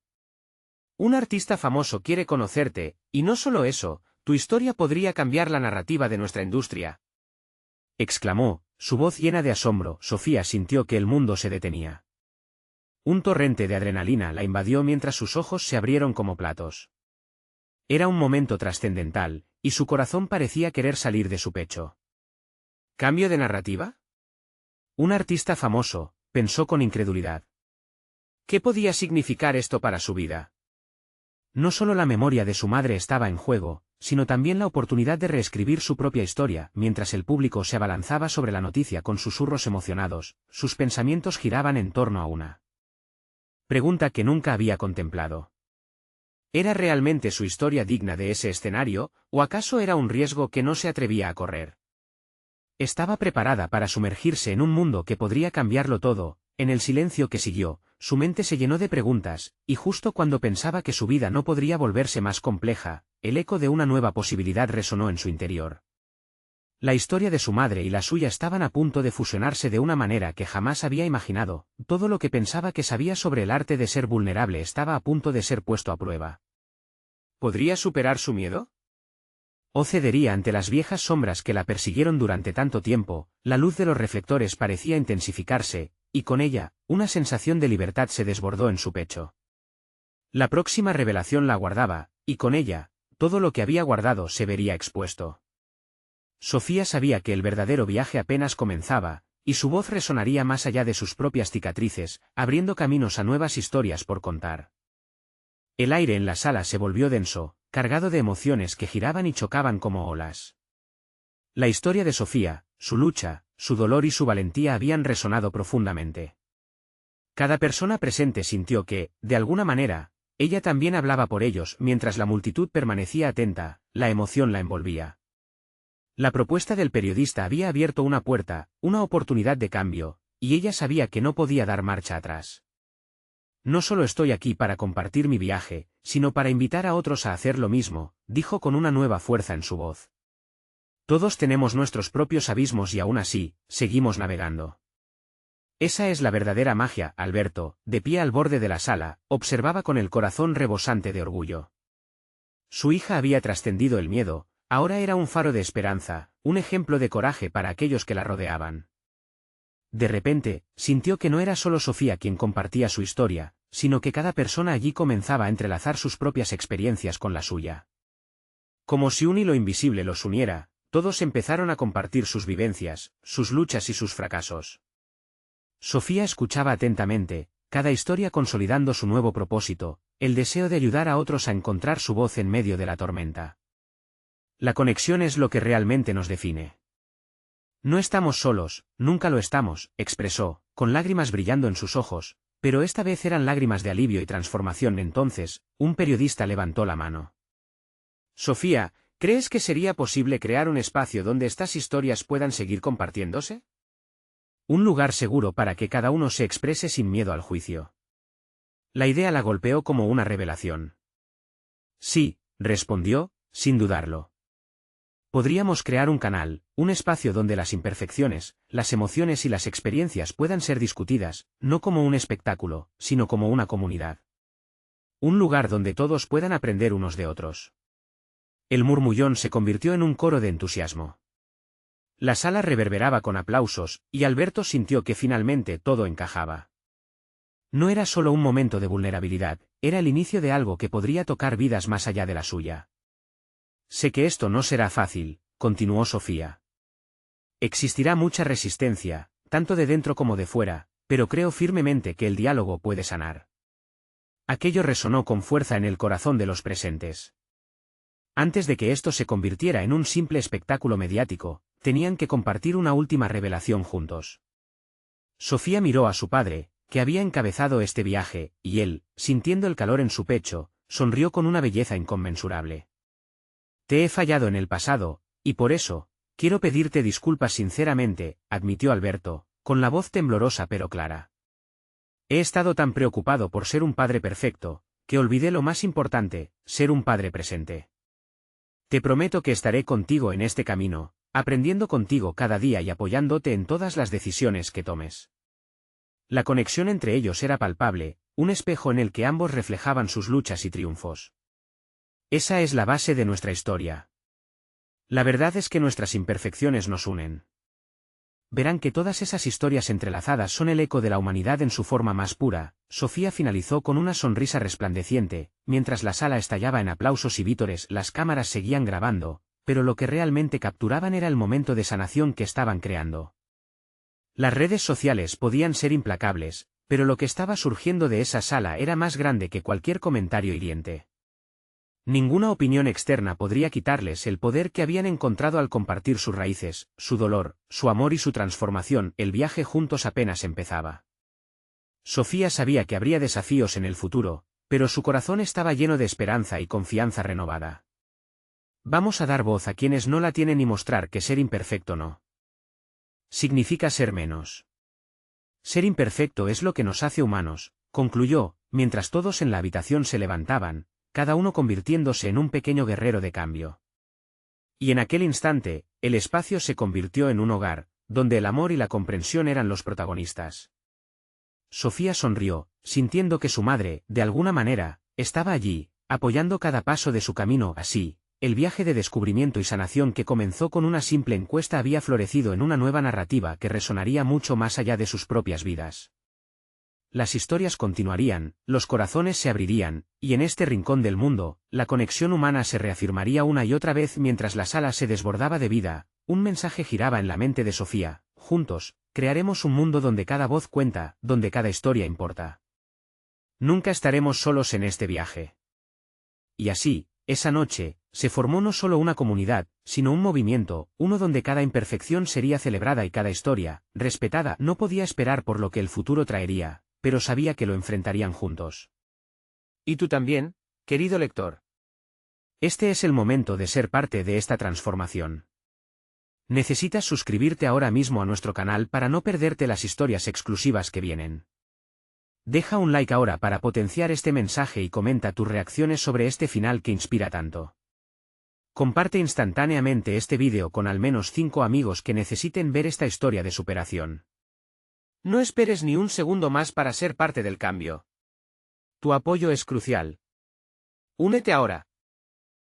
Un artista famoso quiere conocerte, y no solo eso, tu historia podría cambiar la narrativa de nuestra industria. Exclamó, su voz llena de asombro. Sofía sintió que el mundo se detenía. Un torrente de adrenalina la invadió mientras sus ojos se abrieron como platos. Era un momento trascendental, y su corazón parecía querer salir de su pecho. ¿Cambio de narrativa? Un artista famoso, pensó con incredulidad. ¿Qué podía significar esto para su vida? No solo la memoria de su madre estaba en juego, sino también la oportunidad de reescribir su propia historia. Mientras el público se abalanzaba sobre la noticia con susurros emocionados, sus pensamientos giraban en torno a una pregunta que nunca había contemplado. ¿Era realmente su historia digna de ese escenario, o acaso era un riesgo que no se atrevía a correr? Estaba preparada para sumergirse en un mundo que podría cambiarlo todo. En el silencio que siguió, su mente se llenó de preguntas, y justo cuando pensaba que su vida no podría volverse más compleja, el eco de una nueva posibilidad resonó en su interior. La historia de su madre y la suya estaban a punto de fusionarse de una manera que jamás había imaginado. Todo lo que pensaba que sabía sobre el arte de ser vulnerable estaba a punto de ser puesto a prueba. ¿Podría superar su miedo? ¿O cedería ante las viejas sombras que la persiguieron durante tanto tiempo? La luz de los reflectores parecía intensificarse, y con ella, una sensación de libertad se desbordó en su pecho. La próxima revelación la guardaba, y con ella, todo lo que había guardado se vería expuesto. Sofía sabía que el verdadero viaje apenas comenzaba, y su voz resonaría más allá de sus propias cicatrices, abriendo caminos a nuevas historias por contar. El aire en la sala se volvió denso, cargado de emociones que giraban y chocaban como olas. La historia de Sofía, su lucha, su dolor y su valentía habían resonado profundamente. Cada persona presente sintió que, de alguna manera, ella también hablaba por ellos. Mientras la multitud permanecía atenta, la emoción la envolvía. La propuesta del periodista había abierto una puerta, una oportunidad de cambio, y ella sabía que no podía dar marcha atrás. No solo estoy aquí para compartir mi viaje, sino para invitar a otros a hacer lo mismo, dijo con una nueva fuerza en su voz. Todos tenemos nuestros propios abismos y aún así, seguimos navegando. Esa es la verdadera magia. Alberto, de pie al borde de la sala, observaba con el corazón rebosante de orgullo. Su hija había trascendido el miedo, Ahora era un faro de esperanza, un ejemplo de coraje para aquellos que la rodeaban. De repente, sintió que no era solo Sofía quien compartía su historia, sino que cada persona allí comenzaba a entrelazar sus propias experiencias con la suya. Como si un hilo invisible los uniera, todos empezaron a compartir sus vivencias, sus luchas y sus fracasos. Sofía escuchaba atentamente, cada historia consolidando su nuevo propósito, el deseo de ayudar a otros a encontrar su voz en medio de la tormenta. La conexión es lo que realmente nos define. No estamos solos, nunca lo estamos, expresó, con lágrimas brillando en sus ojos, pero esta vez eran lágrimas de alivio y transformación. Entonces, un periodista levantó la mano. Sofía, ¿crees que sería posible crear un espacio donde estas historias puedan seguir compartiéndose? Un lugar seguro para que cada uno se exprese sin miedo al juicio. La idea la golpeó como una revelación. Sí, respondió, sin dudarlo. Podríamos crear un canal, un espacio donde las imperfecciones, las emociones y las experiencias puedan ser discutidas, no como un espectáculo, sino como una comunidad. Un lugar donde todos puedan aprender unos de otros. El murmullón se convirtió en un coro de entusiasmo. La sala reverberaba con aplausos, y Alberto sintió que finalmente todo encajaba. No era solo un momento de vulnerabilidad, era el inicio de algo que podría tocar vidas más allá de la suya. Sé que esto no será fácil, continuó Sofía. Existirá mucha resistencia, tanto de dentro como de fuera, pero creo firmemente que el diálogo puede sanar. Aquello resonó con fuerza en el corazón de los presentes. Antes de que esto se convirtiera en un simple espectáculo mediático, tenían que compartir una última revelación juntos. Sofía miró a su padre, que había encabezado este viaje, y él, sintiendo el calor en su pecho, sonrió con una belleza inconmensurable. Te he fallado en el pasado, y por eso, quiero pedirte disculpas sinceramente, admitió Alberto, con la voz temblorosa pero clara. He estado tan preocupado por ser un padre perfecto, que olvidé lo más importante, ser un padre presente. Te prometo que estaré contigo en este camino, aprendiendo contigo cada día y apoyándote en todas las decisiones que tomes. La conexión entre ellos era palpable, un espejo en el que ambos reflejaban sus luchas y triunfos. Esa es la base de nuestra historia. La verdad es que nuestras imperfecciones nos unen. Verán que todas esas historias entrelazadas son el eco de la humanidad en su forma más pura. Sofía finalizó con una sonrisa resplandeciente, mientras la sala estallaba en aplausos y vítores. Las cámaras seguían grabando, pero lo que realmente capturaban era el momento de sanación que estaban creando. Las redes sociales podían ser implacables, pero lo que estaba surgiendo de esa sala era más grande que cualquier comentario hiriente. Ninguna opinión externa podría quitarles el poder que habían encontrado al compartir sus raíces, su dolor, su amor y su transformación. El viaje juntos apenas empezaba. Sofía sabía que habría desafíos en el futuro, pero su corazón estaba lleno de esperanza y confianza renovada. Vamos a dar voz a quienes no la tienen y mostrar que ser imperfecto no significa ser menos. Ser imperfecto es lo que nos hace humanos, concluyó, mientras todos en la habitación se levantaban, cada uno convirtiéndose en un pequeño guerrero de cambio. Y en aquel instante, el espacio se convirtió en un hogar, donde el amor y la comprensión eran los protagonistas. Sofía sonrió, sintiendo que su madre, de alguna manera, estaba allí, apoyando cada paso de su camino. Así, el viaje de descubrimiento y sanación que comenzó con una simple encuesta había florecido en una nueva narrativa que resonaría mucho más allá de sus propias vidas. Las historias continuarían, los corazones se abrirían, y en este rincón del mundo, la conexión humana se reafirmaría una y otra vez mientras la sala se desbordaba de vida. Un mensaje giraba en la mente de Sofía: juntos, crearemos un mundo donde cada voz cuenta, donde cada historia importa. Nunca estaremos solos en este viaje. Y así, esa noche, se formó no solo una comunidad, sino un movimiento, uno donde cada imperfección sería celebrada y cada historia, respetada. No podía esperar por lo que el futuro traería, pero sabía que lo enfrentarían juntos. Y tú también, querido lector. Este es el momento de ser parte de esta transformación. Necesitas suscribirte ahora mismo a nuestro canal para no perderte las historias exclusivas que vienen. Deja un like ahora para potenciar este mensaje y comenta tus reacciones sobre este final que inspira tanto. Comparte instantáneamente este vídeo con al menos 5 amigos que necesiten ver esta historia de superación. No esperes ni un segundo más para ser parte del cambio. Tu apoyo es crucial. Únete ahora.